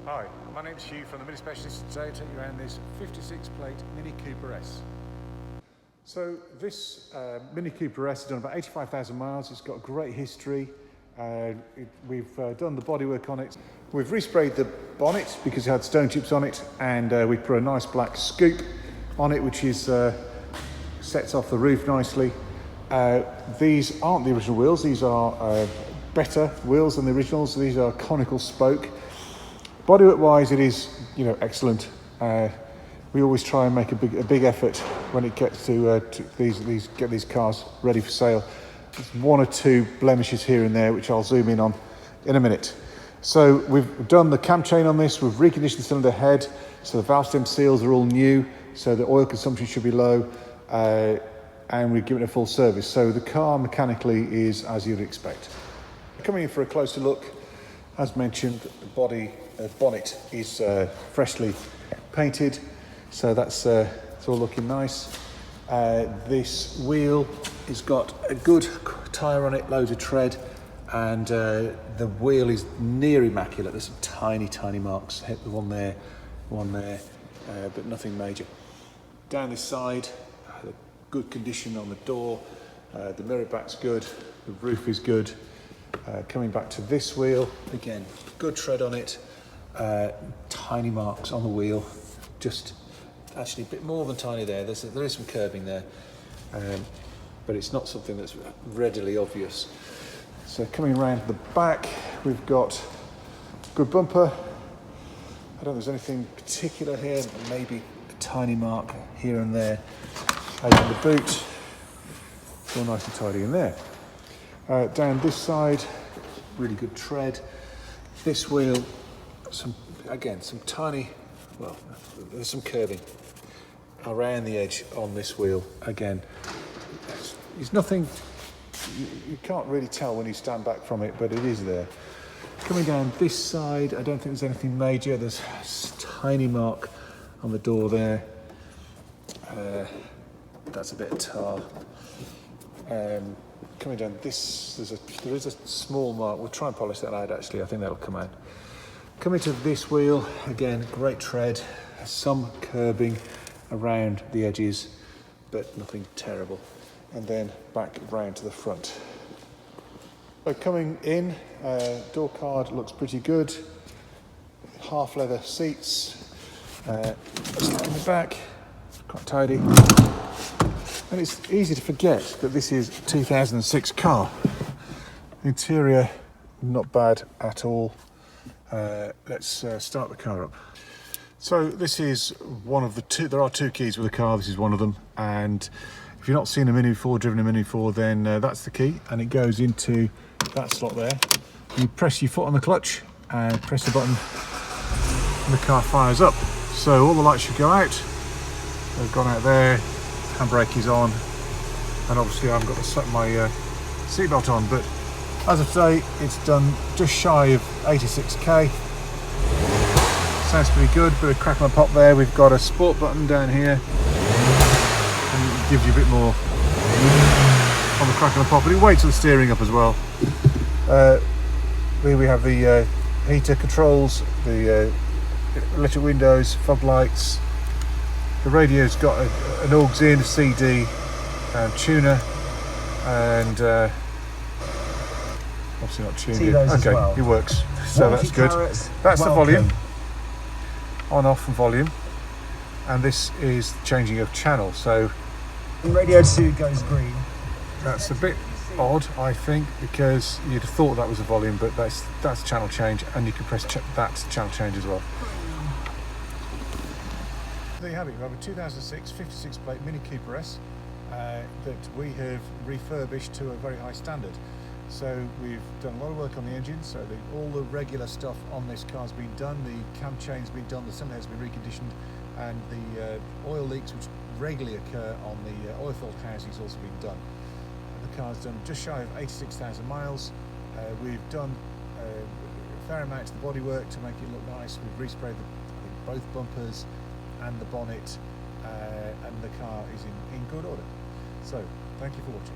Hi, my name's Hugh from the Mini Specialist. Today I'll take you around this 56 plate Mini Cooper S. So this Mini Cooper S has done about 85,000 miles. It's got a great history. We've done the bodywork on it. We've resprayed the bonnet because it had stone chips on it, and we put a nice black scoop on it, which is sets off the roof nicely. These aren't the original wheels. These are better wheels than the originals. These are conical spoke. Bodywork wise, it is, excellent. We always try and make a big effort when it gets to get these cars ready for sale. There's one or two blemishes here and there, which I'll zoom in on in a minute. So we've done the cam chain on this. We've reconditioned the cylinder head, so the valve stem seals are all new, so the oil consumption should be low, and we've given it a full service. So the car mechanically is as you'd expect. Coming in for a closer look, as mentioned, the bonnet is freshly painted, so that's it's all looking nice. This wheel has got a good tyre on it, loads of tread, and the wheel is near immaculate. There's some tiny marks, hit the one there, but nothing major. Down this side, good condition on the door, the mirror back's good, the roof is good. Coming back to this wheel, again, good tread on it, tiny marks on the wheel, just actually a bit more than tiny there. There is some curbing there, but it's not something that's readily obvious. So coming around to the back, we've got good bumper. I don't think there's anything particular here, maybe a tiny mark here and there. Open the boot, it's all nice and tidy in there. Down this side, really good tread. This wheel, some tiny, there's some curving around the edge on this wheel. Again, there's nothing, you can't really tell when you stand back from it, but it is there. Coming down this side, I don't think there's anything major. There's a tiny mark on the door there. That's a bit of tar. Coming down this, there is a small mark. We'll try and polish that out actually, I think that'll come out. Coming to this wheel, again, great tread, some curbing around the edges, but nothing terrible. And then back round to the front. So coming in, door card looks pretty good. Half leather seats. In the back, quite tidy. And it's easy to forget that this is a 2006 car. Interior, not bad at all. Let's start the car up. So this is one of the two, there are two keys with the car, this is one of them. And if you've not seen a Mini before, driven a Mini before, then that's the key. And it goes into that slot there. You press your foot on the clutch and press the button and the car fires up. So all the lights should go out. They've gone out there. Handbrake is on, and obviously I haven't got to set my seatbelt on, but as of today it's done just shy of 86k. Sounds pretty good, bit of crack on the pop there. We've got a sport button down here, and it gives you a bit more on the crack on the pop, but it weights the steering up as well. Here we have the heater controls, the electric windows, fog lights. The radio's got an aux in, a CD, and tuner, and obviously not tuned in. Okay, well. It works, so that's good. That's the volume, on off and volume, and this is changing of channel. So radio 2 goes green. That's a bit odd, I think, because you'd have thought that was a volume, but that's channel change, and you can press that channel change as well. There you have it. We have a 2006 56 plate Mini Cooper S that we have refurbished to a very high standard. So we've done a lot of work on the engine, so all the regular stuff on this car's been done. The cam chain's been done, the cylinder has been reconditioned, and the oil leaks, which regularly occur on the oil-filled housing, has also been done. The car's done just shy of 86,000 miles. We've done a fair amount to the bodywork to make it look nice. We've resprayed both bumpers and the bonnet, and the car is in good order. So, thank you for watching.